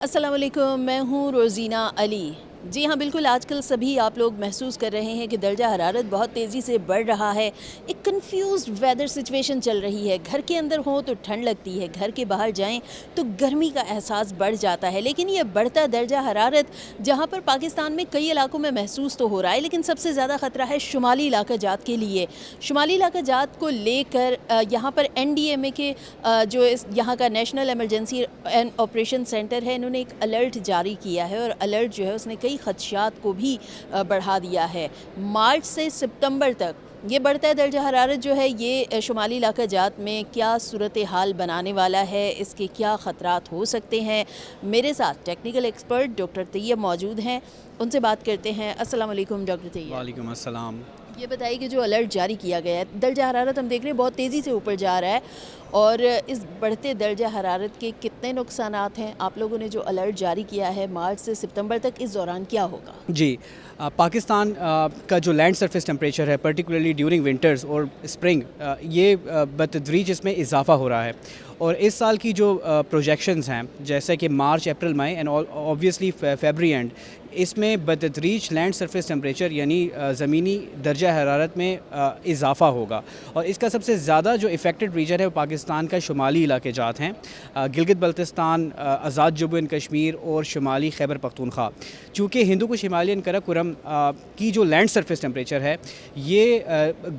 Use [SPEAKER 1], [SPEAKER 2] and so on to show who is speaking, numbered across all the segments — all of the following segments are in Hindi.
[SPEAKER 1] अस्सलाम वालेकुम, मैं हूँ रोज़ीना अली। जी हाँ, बिल्कुल आजकल सभी आप लोग महसूस कर रहे हैं कि दर्जा हरारत बहुत तेज़ी से बढ़ रहा है। एक कन्फ्यूज़्ड वेदर सिचुएशन चल रही है। घर के अंदर हों तो ठंड लगती है, घर के बाहर जाएँ तो गर्मी का एहसास बढ़ जाता है। लेकिन ये बढ़ता दर्जा हरारत जहाँ पर पाकिस्तान में कई इलाकों में महसूस तो हो रहा है, लेकिन सबसे ज़्यादा ख़तरा है शुमाली इलाका जात के लिए। शुमाली इलाका जात को लेकर यहाँ पर एनडीएमए के जो इस यहाँ का national emergency and operation centre है, इन्होंने एक अलर्ट जारी किया है और अलर्ट जो है उसने कई खदशात को भी बढ़ा दिया है। मार्च से सितंबर तक ये बढ़ता है दर्जा हरारत जो है ये शुमाली इलाका जात में क्या सूरत हाल बनाने वाला है, इसके क्या ख़तरात हो सकते हैं। मेरे साथ टेक्निकल एक्सपर्ट डॉक्टर तैयब मौजूद हैं, उनसे बात करते हैं। अस्सलाम वालेकुम डॉक्टर तैयब।
[SPEAKER 2] वालेकुम अस्सलाम।
[SPEAKER 1] ये बताइए कि जो अलर्ट जारी किया गया है, दर्जा हरारत हम देख रहे हैं बहुत तेज़ी से ऊपर जा रहा है और इस बढ़ते दर्जा हरारत के कितने नुकसानात हैं? आप लोगों ने जो अलर्ट जारी किया है मार्च से सितंबर तक, इस दौरान क्या होगा?
[SPEAKER 2] जी, पाकिस्तान का जो लैंड सरफेस टेम्परेचर है पर्टिकुलरली ड्यूरिंग विंटर्स और स्प्रिंग, ये बतदरीज इसमें इजाफा हो रहा है। और इस साल की जो प्रोजेक्शंस हैं, जैसे कि मार्च, अप्रैल, मई एंड ऑब्वियसली फरवरी एंड, इसमें बतदरीज लैंड सरफेस टेम्परेचर यानी ज़मीनी दर्जा हरारत में इजाफा होगा। और इसका सबसे ज़्यादा जो इफ़ेक्टेड रीजन है वो पाकिस्तान का शुमाली इलाके जात हैं, गिलगित बल्तिस्तान, आज़ाद जम्मू एंड कश्मीर और शुमाली खैबर पख्तूनख्वा। चूँकि हिंदू कुश हिमालयन कराकोरम की जो लैंड सरफेस टेम्परेचर है ये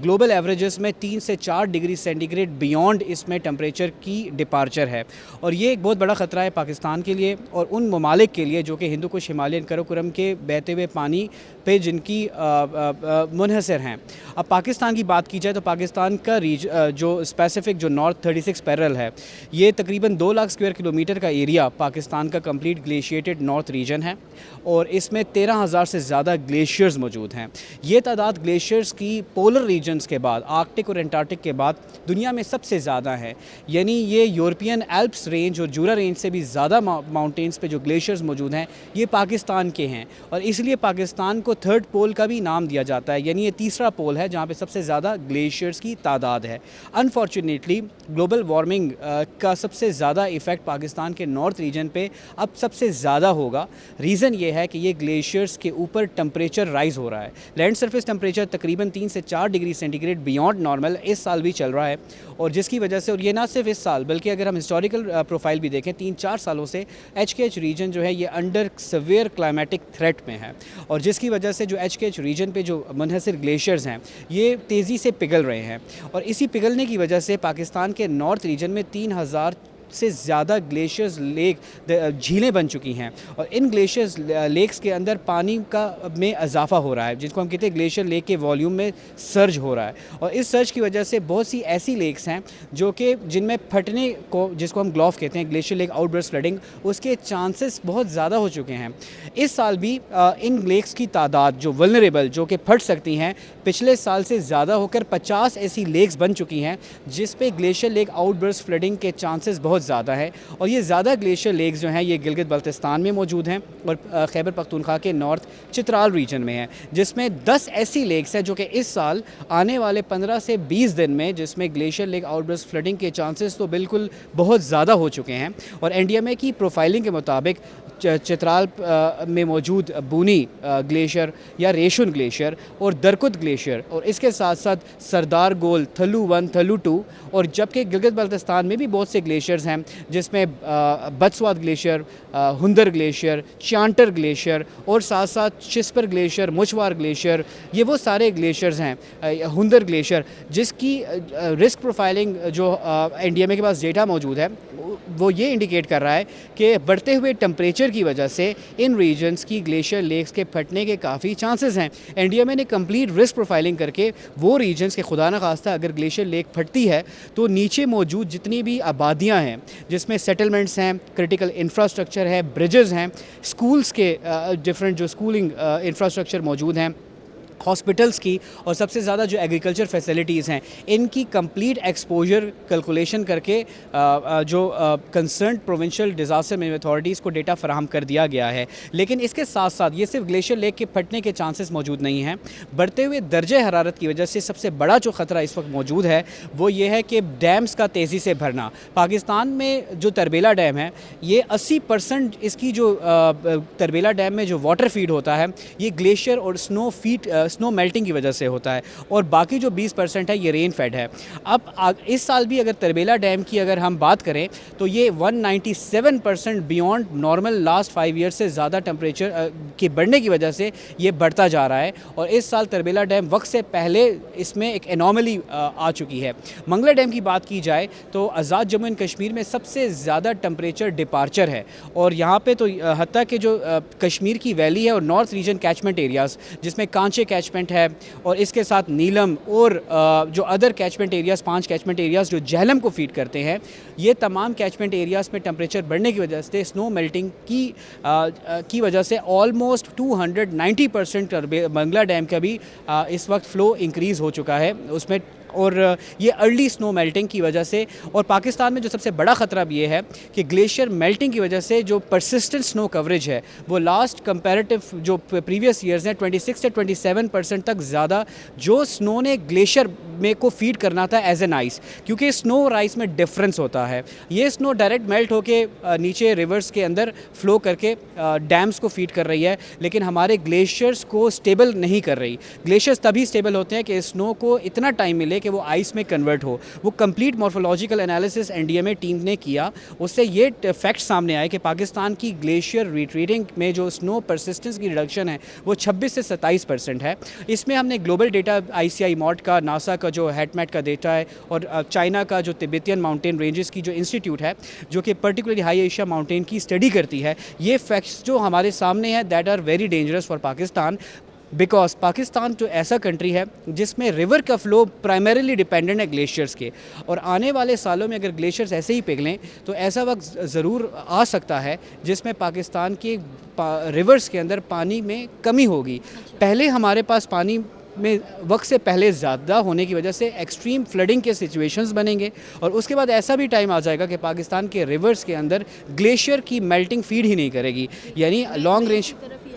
[SPEAKER 2] ग्लोबल एवरेजेस में 3 से 4 डिग्री सेंटीग्रेड बियॉन्ड इसमें टेम्परेचर की डिपार्चर है। और ये एक बहुत बड़ा ख़तरा है पाकिस्तान के लिए और उन ममालिक के लिए जो कि हिंदू कुश हिमालयन कराकोरम के बहते हुए पानी पे जिनकी मुनहसर हैं। अब पाकिस्तान की बात की जाए तो पाकिस्तान का जो स्पेसिफिक जो नॉर्थ 36 पैरेलल है, ये तकरीबन 2 लाख स्क्वायर किलोमीटर का एरिया पाकिस्तान का कंप्लीट ग्लेशिएटेड नॉर्थ रीजन है और इसमें 13,000 से ज़्यादा ग्लेशियर्स मौजूद हैं। ये तादाद ग्लेशियर्स की पोलर रीजन्स के बाद, आर्कटिक और एंटार्कटिक के बाद दुनिया में सबसे ज़्यादा है। यानी ये यूरोपियन एल्प्स रेंज और जूरा रेंज से भी ज़्यादा माउंटेन्स पे जो ग्लेशियर्स मौजूद हैं ये पाकिस्तान के हैं और इसलिए पाकिस्तान को थर्ड पोल का भी नाम दिया जाता है। यानी ये तीसरा पोल है जहाँ पे सबसे ज़्यादा ग्लेशियर्स की तादाद है। अनफॉर्चुनेटली ग्लोबल वार्मिंग का सबसे ज़्यादा इफ़ेक्ट पाकिस्तान के नॉर्थ रीजन पे अब सबसे ज़्यादा होगा। रीज़न ये है कि ये ग्लेशियर्स के ऊपर टेम्परेचर राइज़ हो रहा है। लैंड सरफेस टेम्परेचर तकरीबन 3 से 4 डिग्री सेंटीग्रेड बियॉन्ड नॉर्मल इस साल भी चल रहा है और जिसकी वजह से, और ये ना सिर्फ इस साल बल्कि अगर हम हिस्टोरिकल प्रोफाइल भी देखें 3-4 सालों से HKH रीजन जो है ये अंडर सवेयर क्लाइमेटिक थ्रेट में है और जिसकी वजह से जो HKH रीजन पे जो मुनहसर ग्लेशियर्स हैं ये तेज़ी से पिघल रहे हैं और इसी पिघलने की वजह से पाकिस्तान के नॉर्थ रीजन में 3,000 से ज़्यादा ग्लेशियर्स लेक झीलें बन चुकी हैं और इन ग्लेशियर्स लेक्स के अंदर पानी का में इजाफा हो रहा है, जिसको हम कहते हैं ग्लेशियर लेक के वॉल्यूम में सर्ज हो रहा है। और इस सर्ज की वजह से बहुत सी ऐसी लेक्स हैं जो कि जिनमें फटने को, जिसको हम ग्लॉफ कहते हैं, ग्लेशियर लेक आउटबर्स्ट फ्लडिंग, उसके चांसेस बहुत ज़्यादा हो चुके हैं। इस साल भी इन लेक्स की तादाद जो वल्नरेबल, जो कि फट सकती हैं, पिछले साल से ज़्यादा होकर 50 ऐसी लेक्स बन चुकी हैं जिस पे ग्लेशियर लेक आउटबर्स्ट फ्लडिंग के चांसेस बहुत ज़्यादा है। और ये ज़्यादा ग्लेशियर लेक्स जो हैं ये गिलगित बल्तिस्तान में मौजूद हैं और खैबर पख्तूनख्वा के नॉर्थ चित्राल रीजन में है, जिसमें 10 ऐसी लेक्स हैं जो कि इस साल आने वाले 15 से 20 दिन में, जिसमें ग्लेशियर लेक आउटबर्स्ट फ्लडिंग के चांसेस तो बिल्कुल बहुत ज़्यादा हो चुके हैं। और एनडीएमए की प्रोफाइलिंग के मुताबिक चित्राल में मौजूद बूनी ग्लेशियर या रेशुन ग्लेशियर और दरकुत ग्लेशियर और इसके साथ साथ सरदार गोल, थल्लू 1, थल्लू 2 और जबकि गिलगित बल्तिस्तान में भी बहुत से ग्लेशियर्स हैं जिसमें बदस्वाद ग्लेशियर, हुंदर ग्लेशियर, चांटर ग्लेशियर और साथ साथ शिस्पर ग्लेशियर, मुचवार ग्लेशियर, ये वो सारे ग्लेशियर्स हैं। हुंदर ग्लेशियर जिसकी रिस्क प्रोफाइलिंग जो एनडीएमए के पास डेटा मौजूद है वो ये इंडिकेट कर रहा है कि बढ़ते हुए टेम्परेचर की वजह से इन रीजन्स की ग्लेशियर लेक्स के फटने के काफ़ी चांसेस हैं। एनडीएमए ने कंप्लीट रिस्क प्रोफाइलिंग करके वो रीजन्स के खुदा न खास्ता अगर ग्लेशियर लेक फटती है तो नीचे मौजूद जितनी भी आबादियाँ हैं, जिसमें सेटलमेंट्स हैं, क्रिटिकल इंफ्रास्ट्रक्चर है, ब्रिजेज़ हैं, स्कूल्स के डिफरेंट जो स्कूलिंग इंफ्रास्ट्रक्चर मौजूद हैं, हॉस्पिटल्स की और सबसे ज़्यादा जो एग्रीकल्चर फैसिलिटीज़ हैं इनकी कंप्लीट एक्सपोजर कैलकुलेशन करके जो concern provincial disaster management authorities को डेटा फराहम कर दिया गया है। लेकिन इसके साथ साथ ये सिर्फ ग्लेशियर लेक के फटने के चांसेस मौजूद नहीं हैं। बढ़ते हुए दर्जे हरारत की वजह से सबसे बड़ा जो ख़तरा इस वक्त मौजूद है वो ये है कि डैम्स का तेज़ी से भरना। पाकिस्तान में जो तरबेला डैम है ये 80% इसकी जो तरबेला डैम में जो वाटर फीड होता है ये ग्लेशियर और स्नो मेल्टिंग की वजह से होता है और बाकी जो 20% है ये रेन फेड है। अब इस साल भी अगर तरबेला डैम की अगर हम बात करें तो ये 197% बियॉन्ड नॉर्मल लास्ट 5 ईयर से ज़्यादा टेम्परेचर के बढ़ने की वजह से ये बढ़ता जा रहा है और इस साल तरबेला डैम वक्त से पहले इसमें एक एनॉमली आ चुकी है। मंगला डैम की बात की जाए तो आज़ाद जम्मू एंड कश्मीर में सबसे ज़्यादा टेम्परेचर डिपार्चर है और यहाँ पे तो हत्ता कि जो कश्मीर की वैली है और नॉर्थ रीजन कैचमेंट एरियाज़ जिसमें कांचे कैचमेंट है और इसके साथ नीलम और जो other catchment areas 5 catchment areas जो झेलम को फीड करते हैं ये तमाम कैचमेंट एरियाज़ में टेम्परेचर बढ़ने की वजह से स्नो मेल्टिंग की वजह से ऑलमोस्ट 290% मंगला डैम का भी इस वक्त फ़्लो इंक्रीज़ हो चुका है उसमें और ये अर्ली स्नो मेल्टिंग की वजह से। और पाकिस्तान में जो सबसे बड़ा ख़तरा भी ये है कि ग्लेशियर मेल्टिंग की वजह से जो परसिस्टेंट स्नो कवरेज है वो लास्ट कंपैरेटिव जो प्रीवियस ईयर्स हैं 26 से 27% तक ज़्यादा जो स्नो ने ग्लेशियर में को फीड करना था एज एन आइस, क्योंकि स्नो और आइस में डिफरेंस होता है। ये स्नो डायरेक्ट मेल्ट होके नीचे रिवर्स के अंदर फ्लो करके डैम्स को फीड कर रही है, लेकिन हमारे ग्लेशियर्स को स्टेबल नहीं कर रही। ग्लेशियर्स तभी स्टेबल होते हैं कि स्नो को इतना टाइम मिले कि वो आइस में कन्वर्ट हो। वो complete morphological analysis NDMA team ने किया, उससे ये फैक्ट सामने आए कि पाकिस्तान की ग्लेशियर रिट्रीटिंग में जो स्नो परसिस्टेंस की रिडक्शन है वो 26 से 27% है। इसमें हमने ग्लोबल डेटा ICI मॉड का, नासा का जो हैटमैट का डेटा है और चाइना का जो तिब्बतियन माउंटेन रेंजेस की जो इंस्टीट्यूट है जो कि पर्टिकुलरली हाई एशिया माउंटेन की स्टडी करती है, ये फैक्ट्स जो हमारे सामने हैं that are very dangerous for Pakistan. Because Pakistan जो ऐसा कंट्री है जिसमें रिवर का फ़्लो प्राइमरीली डिपेंडेंट है ग्लेशियर्स के, और आने वाले सालों में अगर ग्लेशियर्स ऐसे ही पिघलें तो ऐसा वक्त ज़रूर आ सकता है जिसमें पाकिस्तान के रिवर्स के अंदर पानी में कमी होगी। पहले हमारे पास पानी में वक्त से पहले ज़्यादा होने की वजह से एक्सट्रीम फ्लडिंग के सिचुएशंस बनेंगे, और उसके बाद ऐसा भी टाइम आ जाएगा कि पाकिस्तान के रिवर्स के अंदर ग्लेशियर की मेल्टिंग फीड ही नहीं करेगी, यानी लॉन्ग रेंज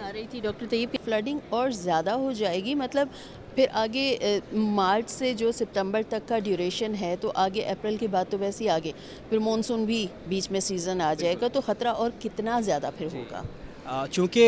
[SPEAKER 1] रही थी डॉक्टर तैयब की फ्लडिंग और ज़्यादा हो जाएगी। मतलब फिर आगे मार्च से जो सितंबर तक का ड्यूरेशन है तो आगे अप्रैल के बाद तो वैसे ही आगे फिर मॉनसून भी बीच में सीज़न आ जाएगा, तो ख़तरा और कितना ज़्यादा फिर होगा।
[SPEAKER 2] चूँकि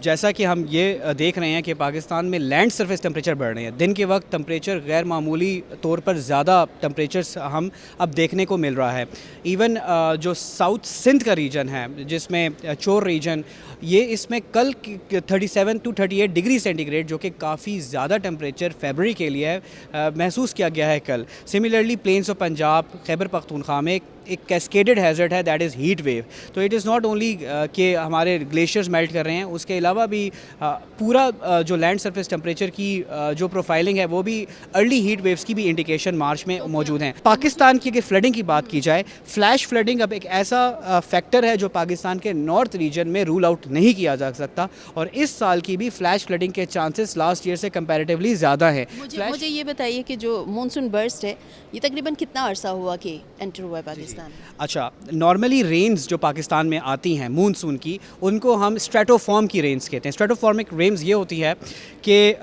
[SPEAKER 2] जैसा कि हम ये देख रहे हैं कि पाकिस्तान में लैंड सरफेस टेम्परेचर बढ़ रहे हैं, दिन के वक्त टेम्परेचर गैर मामूली तौर पर ज़्यादा टेम्परेचर्स हम अब देखने को मिल रहा है। इवन जो साउथ सिंध का रीजन है जिसमें चोर रीजन, ये इसमें कल 37 to 38 डिग्री सेंटीग्रेड जो कि काफ़ी ज़्यादा टेम्परेचर फरवरी के लिए है महसूस किया गया है कल। Similarly plains of Punjab, Khyber Pakhtunkhwa में एक कैस्केडेड हैज़र्ड है दैट इज़ हीट वेव। तो इट इज़ नॉट ओनली कि हमारे ग्लेशियर्स मेल्ट कर रहे हैं, उसके अलावा भी पूरा जो लैंड सरफेस टेम्परेचर की जो प्रोफाइलिंग है वो भी अर्ली हीट वेव्स की भी इंडिकेशन मार्च में मौजूद हैं। पाकिस्तान की अगर फ्लडिंग की बात की जाए, फ्लैश फ्लडिंग अब एक ऐसा फैक्टर है जो पाकिस्तान के नॉर्थ रीजन में रूल आउट नहीं किया जा सकता, और इस साल की भी फ्लैश फ्लडिंग के चांसेस लास्ट ईयर से कंपैरेटिवली ज़्यादा है।
[SPEAKER 1] मुझे ये बताइए कि जो मानसून बर्स्ट है ये तकरीबन कितना अरसा हुआ कि एंटर हुआ है पाकिस्तान?
[SPEAKER 2] अच्छा, नॉर्मली रेन्स जो पाकिस्तान में आती हैं मानसून की, उनको हम स्ट्रेटोफॉर्म की रेन्स कहते हैं। स्ट्रेटोफॉर्मिक रेन्स ये होती है कि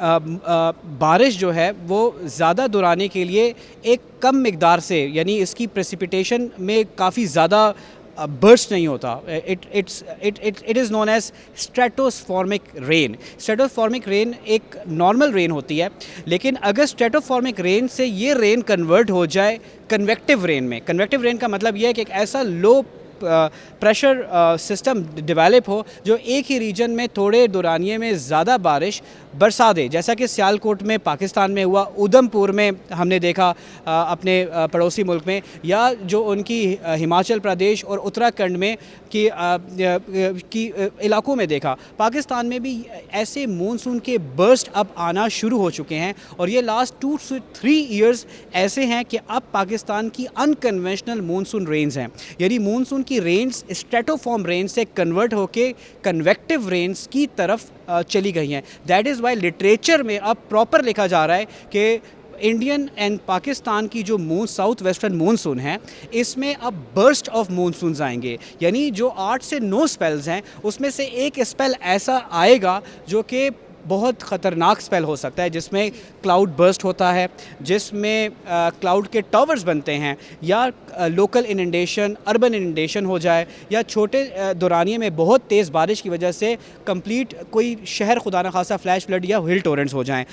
[SPEAKER 2] बारिश जो है वो ज़्यादा दुराने के लिए एक कम मिकदार से, यानी इसकी प्रेसिपिटेशन में काफ़ी ज़्यादा बर्स्ट नहीं होता। It is known as stratoformic rain. Stratoformic rain एक नॉर्मल रेन होती है, लेकिन अगर स्ट्रेटोफॉर्मिक रेन से ये रेन कन्वर्ट हो जाए कन्वेक्टिव रेन में, कन्वेक्टिव रेन का मतलब ये है कि एक ऐसा लो प्रेशर सिस्टम डेवलप हो जो एक ही रीजन में थोड़े दुरानिये में ज़्यादा बारिश बरसा दे, जैसा कि सियालकोट में पाकिस्तान में हुआ, उधमपुर में हमने देखा अपने पड़ोसी मुल्क में, या जो उनकी हिमाचल प्रदेश और उत्तराखंड में की इलाकों में देखा। पाकिस्तान में भी ऐसे मानसून के बर्स्ट अब आना शुरू हो चुके हैं, और ये लास्ट 2 से 3 ईयर्स ऐसे हैं कि अब पाकिस्तान की अनकन्वेंशनल मानसून रेंज हैं, यानी मानसून की रेंज स्ट्रेटोफॉर्म रेंज से कन्वर्ट होके कन्वेक्टिव रेंज की तरफ चली गई हैं। दैट इज़ वाई लिटरेचर में अब प्रॉपर लिखा जा रहा है कि इंडियन एंड पाकिस्तान की जो साउथ वेस्टर्न मानसून है, इसमें अब बर्स्ट ऑफ मानसून्स आएंगे, यानी जो 8 से 9 स्पेल्स हैं उसमें से एक स्पेल ऐसा आएगा जो कि बहुत ख़तरनाक स्पेल हो सकता है, जिसमें क्लाउड बर्स्ट होता है, जिसमें क्लाउड के टावर्स बनते हैं, या लोकल इनंडेशन, अर्बन इनंडेशन हो जाए, या छोटे दौरानिए में बहुत तेज़ बारिश की वजह से कंप्लीट कोई शहर खुदा न खासा फ्लैश फ्लड या हिल टोरेंट्स हो जाएं।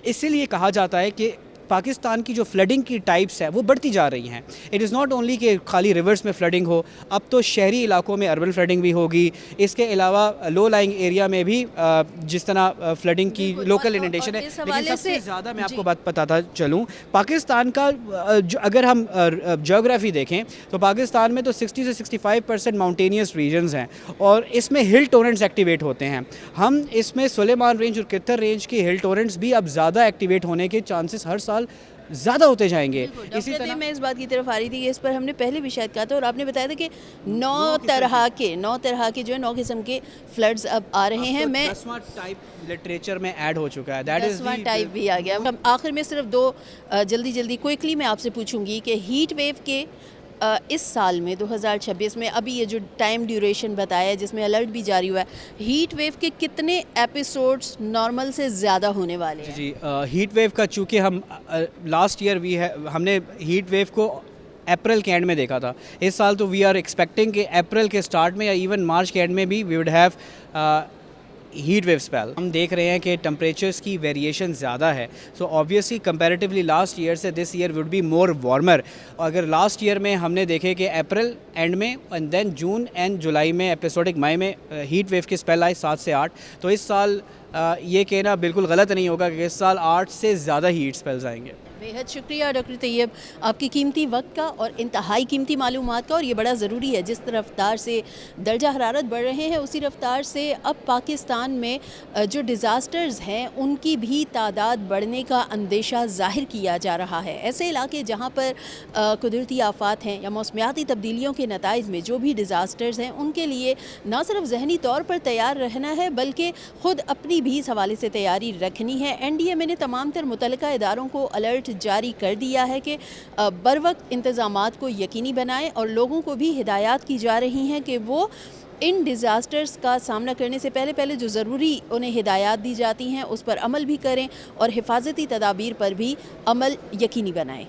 [SPEAKER 2] इसीलिए कहा जाता है कि पाकिस्तान की जो फ्लडिंग की टाइप्स है वो बढ़ती जा रही हैं। इट इज़ नॉट ओनली कि खाली रिवर्स में फ्लडिंग हो, अब तो शहरी इलाकों में अर्बन फ्लडिंग भी होगी। इसके अलावा लो लाइंग एरिया में भी जिस तरह फ्लडिंग की लोकल इनंडेशन है। लेकिन सबसे ज़्यादा मैं आपको बात बताता चलूँ, पाकिस्तान का अगर हम ज्योग्राफी देखें तो पाकिस्तान में तो 60 से 65% माउंटेनियस रीजन्स हैं और इसमें हिल टोरेंट्स एक्टिवेट होते हैं। हम इसमें सुलेमान रेंज और कित्तर रेंज की हिल टोरेंट्स भी अब ज़्यादा एक्टिवेट होने के चांसेस हर साल ज़्यादा होते जाएंगे।
[SPEAKER 1] इसी तरह मैं इस बात की तरफ आ रही थी कि इस पर हमने पहले भी शायद कहा था, और आपने बताया था कि 9 तरह के जो है 9 किस्म के फ्लड्स अब आ रहे हैं। मैं
[SPEAKER 2] 10वां टाइप लिटरेचर में ऐड हो चुका है, दैट इज़
[SPEAKER 1] 10वां टाइप भी आ गया। हम आखिर में सिर्फ 2 जल्दी क्विकली मैं आपसे पूछूंगी कि हीट वेव के इस साल में 2026 में अभी ये जो टाइम ड्यूरेशन बताया है जिसमें अलर्ट भी जारी हुआ है, हीट वेव के कितने एपिसोड्स नॉर्मल से ज़्यादा होने वाले हैं?
[SPEAKER 2] जी, हीट वेव का चूँकि हम लास्ट ईयर हमने हीट वेव को अप्रैल के एंड में देखा था। इस साल तो वी आर एक्सपेक्टिंग कि अप्रैल के स्टार्ट में या इवन मार्च के एंड में भी we would have heat wave spell. हम देख रहे हैं कि टेम्परेचर्स की वेरिएशन ज़्यादा है, so obviously comparatively last year से this year would be more warmer. अगर लास्ट ईयर में हमने देखे कि अप्रैल एंड में end then June end July में एपिसोडिक मई में हीट वेव के स्पेल आए 7 से 8, तो इस साल ये कहना बिल्कुल गलत नहीं होगा कि इस साल 8 से ज़्यादा हीट स्पेल्स आएंगे।
[SPEAKER 1] बेहद शुक्रिया डॉक्टर तैयब, आपकी कीमती वक्त का और इंतहाई कीमती मालूमात का। और ये बड़ा ज़रूरी है, जिस रफ्तार से दर्जा हरारत बढ़ रहे हैं उसी रफ्तार से अब पाकिस्तान में जो डिज़ास्टर्स हैं उनकी भी तादाद बढ़ने का अंदेशा ज़ाहिर किया जा रहा है। ऐसे इलाके जहाँ पर कुदरती आफात हैं या मौसमियाती तब्दीलियों के नताइज में जो भी डिज़ास्टर्स हैं, उनके लिए न सिर्फ जहनी तौर पर तैयार रहना है बल्कि ख़ुद अपनी भी इस हवाले से तैयारी रखनी है। NDMA ने तमाम तर मुतल्लिका इदारों को अलर्ट जारी कर दिया है कि बरवक्त इंतज़ामात को यकीनी बनाएं, और लोगों को भी हिदायत की जा रही हैं कि वो इन डिज़ास्टर्स का सामना करने से पहले जो ज़रूरी उन्हें हिदायत दी जाती हैं उस पर अमल भी करें और हिफाजती तदाबीर पर भी अमल यकीनी बनाएं।